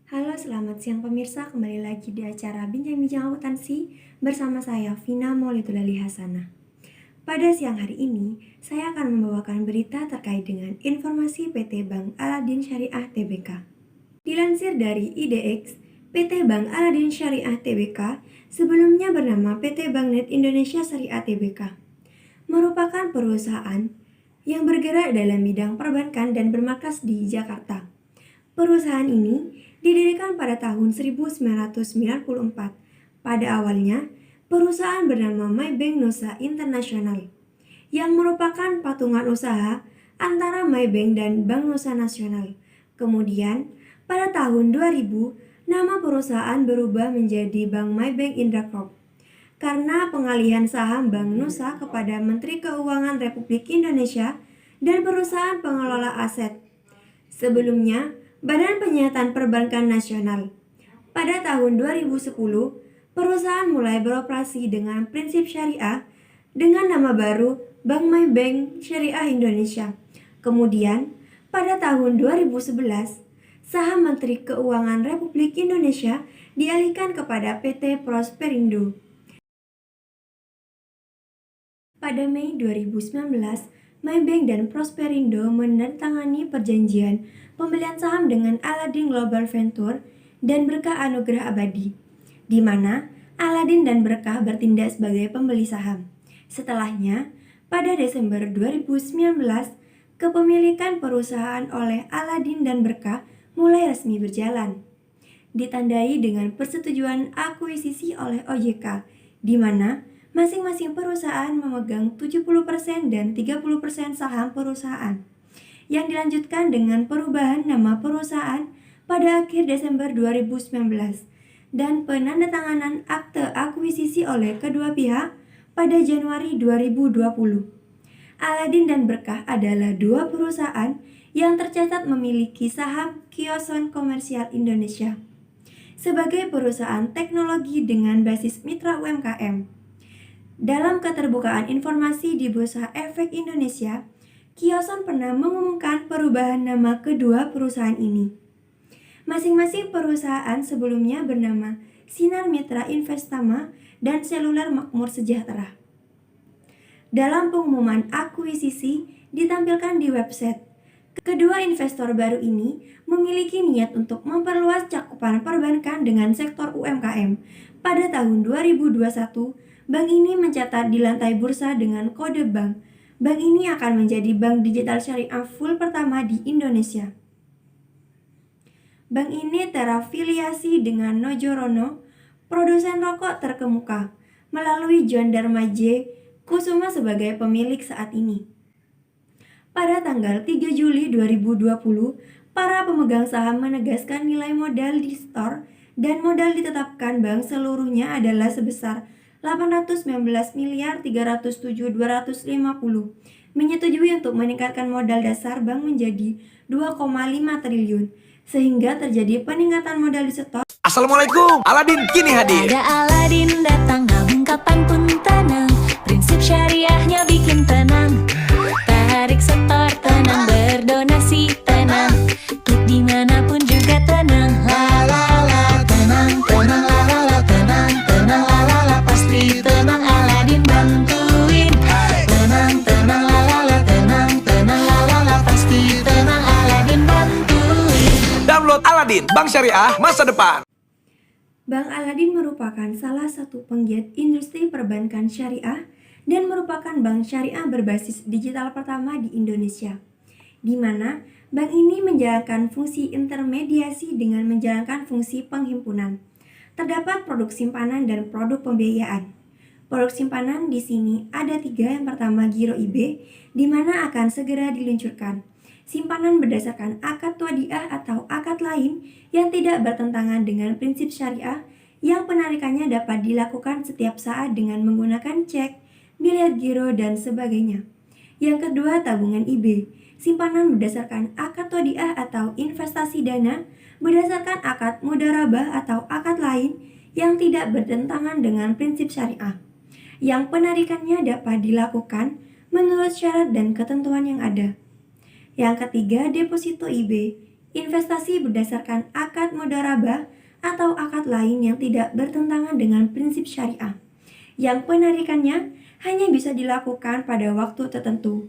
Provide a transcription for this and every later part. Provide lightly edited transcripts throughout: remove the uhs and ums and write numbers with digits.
Halo, selamat siang pemirsa. Kembali lagi di acara Bincang-Bincang Akuntansi bersama saya, Vina Maulidulali Hasanah. Pada siang hari ini, saya akan membawakan berita terkait dengan informasi PT Bank Aladin Syariah Tbk. Dilansir dari IDX, PT Bank Aladin Syariah Tbk sebelumnya bernama PT Bank Net Indonesia Syariah Tbk, merupakan perusahaan yang bergerak dalam bidang perbankan dan bermarkas di Jakarta. Perusahaan ini didirikan pada tahun 1994. Pada awalnya, perusahaan bernama Maybank Nusa Internasional, yang merupakan patungan usaha antara Maybank dan Bank Nusa Nasional. Kemudian, pada tahun 2000, nama perusahaan berubah menjadi Bank Maybank Indra Corp karena pengalihan saham Bank Nusa kepada Menteri Keuangan Republik Indonesia dan perusahaan pengelola aset. Sebelumnya, Badan Penyihatan Perbankan Nasional. Pada tahun 2010, perusahaan mulai beroperasi dengan prinsip syariah dengan nama baru Bank Maybank Syariah Indonesia. Kemudian, pada tahun 2011, saham Menteri Keuangan Republik Indonesia dialihkan kepada PT Prosperindo. Pada Mei 2019, Maybank dan Prosperindo menandatangani perjanjian pembelian saham dengan Aladin Global Venture dan Berkah Anugerah Abadi, di mana Aladin dan Berkah bertindak sebagai pembeli saham. Setelahnya, pada Desember 2019, kepemilikan perusahaan oleh Aladin dan Berkah mulai resmi berjalan, ditandai dengan persetujuan akuisisi oleh OJK, di mana masing-masing perusahaan memegang 70% dan 30% saham perusahaan, yang dilanjutkan dengan perubahan nama perusahaan pada akhir Desember 2019 dan penandatanganan akte akuisisi oleh kedua pihak pada Januari 2020. Aladin dan Berkah adalah dua perusahaan yang tercatat memiliki saham Kioson Komersial Indonesia sebagai perusahaan teknologi dengan basis mitra UMKM. Dalam keterbukaan informasi di Bursa Efek Indonesia, Kioson pernah mengumumkan perubahan nama kedua perusahaan ini. Masing-masing perusahaan sebelumnya bernama Sinar Mitra Investama dan Seluler Makmur Sejahtera. Dalam pengumuman akuisisi ditampilkan di website, kedua investor baru ini memiliki niat untuk memperluas cakupan perbankan dengan sektor UMKM. Pada tahun 2021, bank ini mencatat di lantai bursa dengan kode bank. Bank ini akan menjadi bank digital syariah full pertama di Indonesia. Bank ini terafiliasi dengan Nojorono, produsen rokok terkemuka, melalui John Dharma J. Kusuma sebagai pemilik saat ini. Pada tanggal 3 Juli 2020, para pemegang saham menegaskan nilai modal di store dan modal ditetapkan bank seluruhnya adalah sebesar 819.307.250, menyetujui untuk meningkatkan modal dasar bank menjadi 2,5 triliun, sehingga terjadi peningkatan modal di store. Assalamualaikum, Aladin kini hadir. Ada Aladin datang, nabung kapanpun tenang. Prinsip syariahnya bikin tenang. Tarik setor tenang, berdonasi tenang. Klik dimanapun juga tenang. La la la, tenang, tenang, la la la, tenang, tenang, la la la, pasti tenang. Aladin bantuin. Tenang, tenang, la la la, tenang, tenang, la la la, pasti tenang. Aladin bantuin. Download Aladin, Bank Syariah Masa Depan. Bank Aladin merupakan salah satu penggiat industri perbankan syariah dan merupakan bank syariah berbasis digital pertama di Indonesia, di mana bank ini menjalankan fungsi intermediasi dengan menjalankan fungsi penghimpunan. Terdapat produk simpanan dan produk pembiayaan. Produk simpanan di sini ada 3. Yang pertama, Giro IB, di mana akan segera diluncurkan. Simpanan berdasarkan akad wadiah atau akad lain yang tidak bertentangan dengan prinsip syariah yang penarikannya dapat dilakukan setiap saat dengan menggunakan cek, miliar giro, dan sebagainya. Yang kedua, tabungan IB, simpanan berdasarkan akad wadiah atau investasi dana berdasarkan akad mudharabah atau akad lain yang tidak bertentangan dengan prinsip syariah, yang penarikannya dapat dilakukan menurut syarat dan ketentuan yang ada. Yang ketiga, deposito IB. investasi berdasarkan akad mudharabah atau akad lain yang tidak bertentangan dengan prinsip syariah, yang penarikannya hanya bisa dilakukan pada waktu tertentu.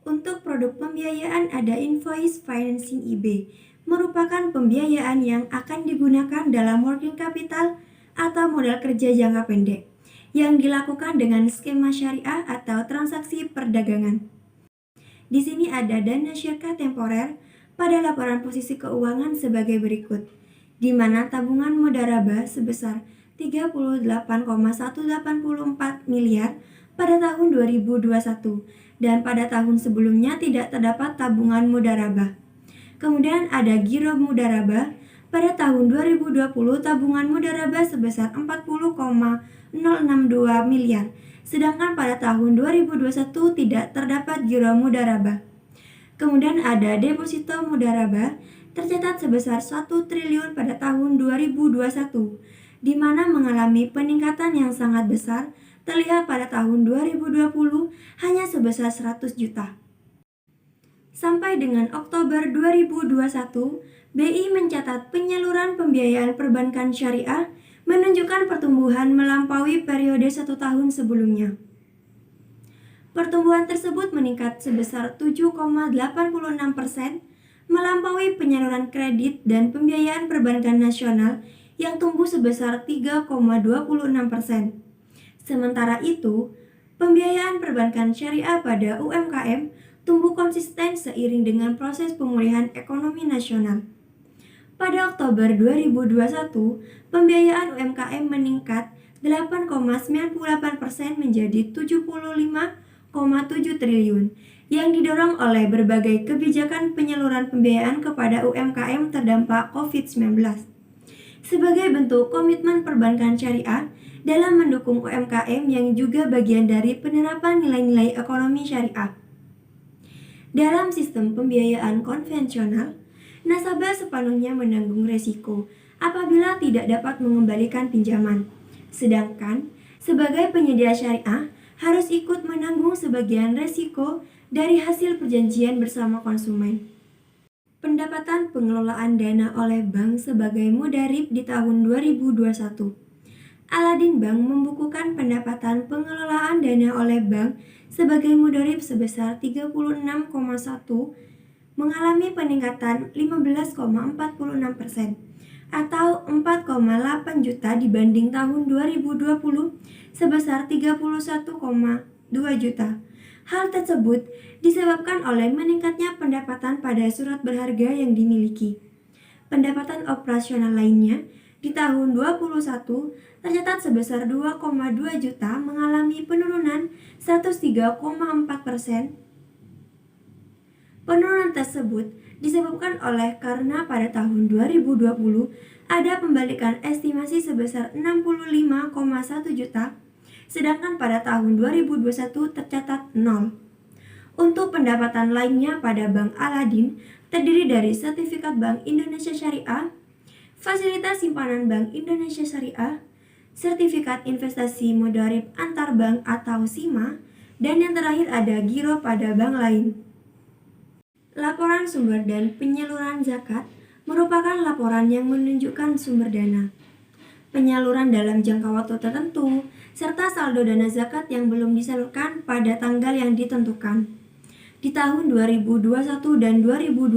Untuk produk pembiayaan ada invoice financing IB, merupakan pembiayaan yang akan digunakan dalam working capital atau modal kerja jangka pendek, yang dilakukan dengan skema syariah atau transaksi perdagangan. Di sini ada dana syirkah temporer pada laporan posisi keuangan sebagai berikut, di mana tabungan mudharabah sebesar 38,184 miliar pada tahun 2021 dan pada tahun sebelumnya tidak terdapat tabungan mudharabah. Kemudian ada giro mudharabah pada tahun 2020 tabungan mudharabah sebesar 40,062 miliar, sedangkan pada tahun 2021 tidak terdapat giro mudharabah. Kemudian ada deposito mudharabah tercatat sebesar 1 triliun pada tahun 2021, di mana mengalami peningkatan yang sangat besar, terlihat pada tahun 2020 hanya sebesar 100 juta. Sampai dengan Oktober 2021, BI mencatat penyaluran pembiayaan perbankan syariah menunjukkan pertumbuhan melampaui periode 1 tahun sebelumnya. Pertumbuhan tersebut meningkat sebesar 7,86%, melampaui penyaluran kredit dan pembiayaan perbankan nasional yang tumbuh sebesar 3,26%. Sementara itu, pembiayaan perbankan syariah pada UMKM tumbuh konsisten seiring dengan proses pemulihan ekonomi nasional. Pada Oktober 2021, pembiayaan UMKM meningkat 8,98% menjadi 75,7 triliun, yang didorong oleh berbagai kebijakan penyaluran pembiayaan kepada UMKM terdampak COVID-19. Sebagai bentuk komitmen perbankan syariah dalam mendukung UMKM yang juga bagian dari penerapan nilai-nilai ekonomi syariah. Dalam sistem pembiayaan konvensional, nasabah sepenuhnya menanggung resiko apabila tidak dapat mengembalikan pinjaman. Sedangkan, sebagai penyedia syariah, harus ikut menanggung sebagian resiko dari hasil perjanjian bersama konsumen. Pendapatan pengelolaan dana oleh bank sebagai mudharib di tahun 2021. Aladin Bank membukukan pendapatan pengelolaan dana oleh bank sebagai mudharib sebesar 36,1, mengalami peningkatan 15,46% atau 4,8 juta dibanding tahun 2020 sebesar 31,2 juta. Hal tersebut disebabkan oleh meningkatnya pendapatan pada surat berharga yang dimiliki. Pendapatan operasional lainnya di tahun 2021 tercatat sebesar 2,2 juta, mengalami penurunan 103,4%. Penurunan tersebut disebabkan oleh karena pada tahun 2020 ada pembalikan estimasi sebesar 65,1 juta, sedangkan pada tahun 2021 tercatat 0. Untuk pendapatan lainnya pada Bank Aladin terdiri dari sertifikat Bank Indonesia Syariah, fasilitas simpanan Bank Indonesia Syariah, sertifikat investasi mudharib antar bank atau SIMA, dan yang terakhir ada giro pada bank lain. Laporan sumber dan penyaluran zakat merupakan laporan yang menunjukkan sumber dana, penyaluran dalam jangka waktu tertentu, serta saldo dana zakat yang belum disalurkan pada tanggal yang ditentukan. Di tahun 2021 dan 2020,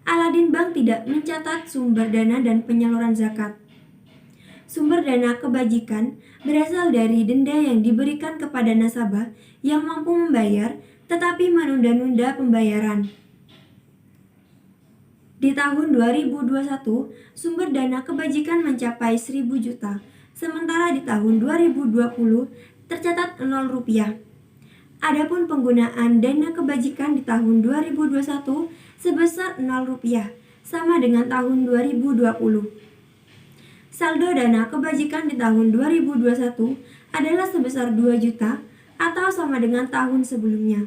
Aladin Bank tidak mencatat sumber dana dan penyaluran zakat. Sumber dana kebajikan berasal dari denda yang diberikan kepada nasabah yang mampu membayar tetapi menunda-nunda pembayaran. Di tahun 2021, sumber dana kebajikan mencapai 1.000 juta, sementara di tahun 2020 tercatat 0 rupiah. Adapun penggunaan dana kebajikan di tahun 2021 sebesar 0 rupiah, sama dengan tahun 2020. Saldo dana kebajikan di tahun 2021 adalah sebesar 2 juta atau sama dengan tahun sebelumnya.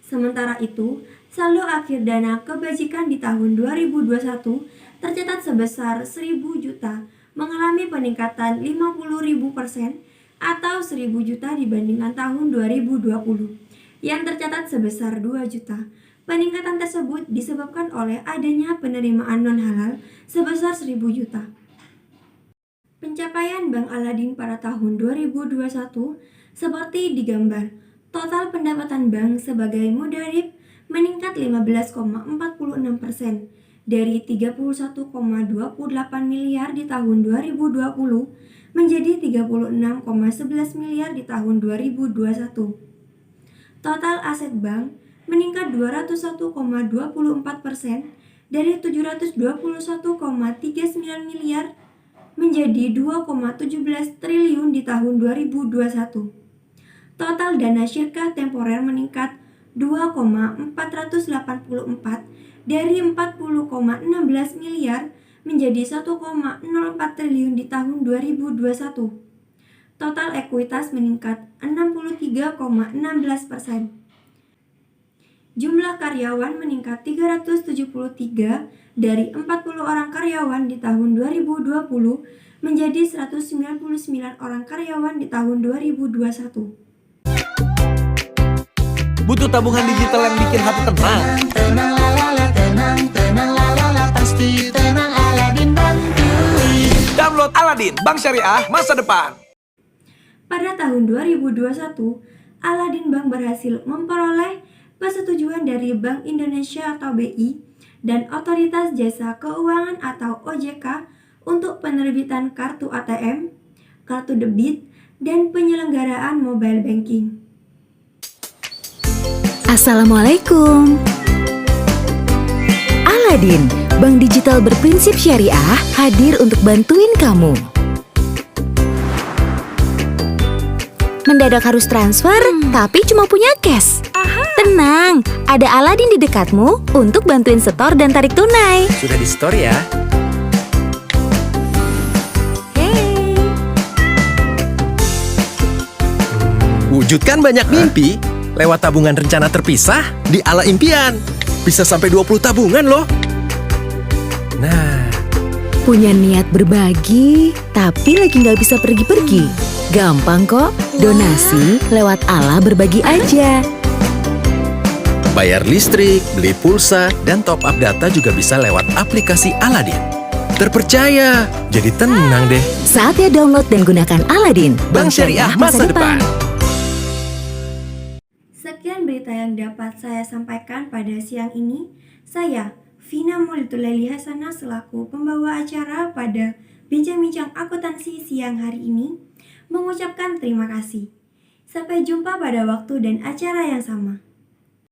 Sementara itu, saldo akhir dana kebajikan di tahun 2021 tercatat sebesar 1.000 juta, mengalami peningkatan 50.000% atau 1.000 juta dibandingkan tahun 2020 yang tercatat sebesar 2 juta. Peningkatan tersebut disebabkan oleh adanya penerimaan non-halal sebesar 1.000 juta. Pencapaian Bank Aladin pada tahun 2021 seperti digambar. Total pendapatan bank sebagai mudarib meningkat 15,46% dari 31,28 miliar di tahun 2020 menjadi 36,11 miliar di tahun 2021. Total aset bank meningkat 201,24% dari 721,39 miliar menjadi 2,17 triliun di tahun 2021. Total dana syirkah temporer meningkat 2,484 dari 40,16 miliar menjadi 1,04 triliun di tahun 2021. Total ekuitas meningkat 63,16%. Jumlah karyawan meningkat 373 dari 40 orang karyawan di tahun 2020 menjadi 199 orang karyawan di tahun 2021. Butuh tabungan digital yang bikin hati tenang? Tenang lalala, tenang lalala, pasti tenang Aladin bantuin. Download Aladin, Bank Syariah Masa Depan. Pada tahun 2021, Aladin Bank berhasil memperoleh persetujuan dari Bank Indonesia atau BI dan Otoritas Jasa Keuangan atau OJK untuk penerbitan kartu ATM, kartu debit, dan penyelenggaraan mobile banking. Assalamualaikum. Aladin, bank digital berprinsip syariah, hadir untuk bantuin kamu. Mendadak harus transfer, tapi cuma punya cash. Tenang, ada Aladin di dekatmu untuk bantuin setor dan tarik tunai. Sudah di store ya? Hey. Wujudkan banyak mimpi lewat tabungan rencana terpisah di Ala Impian. Bisa sampai 20 tabungan loh. Nah, Punya niat berbagi, tapi lagi nggak bisa pergi-pergi. Gampang kok, donasi lewat Ala berbagi aja. bayar listrik, beli pulsa, dan top up data juga bisa lewat aplikasi Aladin. Terpercaya, jadi tenang deh. Saatnya download dan gunakan Aladin, Bank Syariah Masa Depan. Sekian berita yang dapat saya sampaikan pada siang ini. Saya, Vina Maulidulaili Hasanah selaku pembawa acara pada Bincang-Bincang Akuntansi siang hari ini, mengucapkan terima kasih. Sampai jumpa pada waktu dan acara yang sama.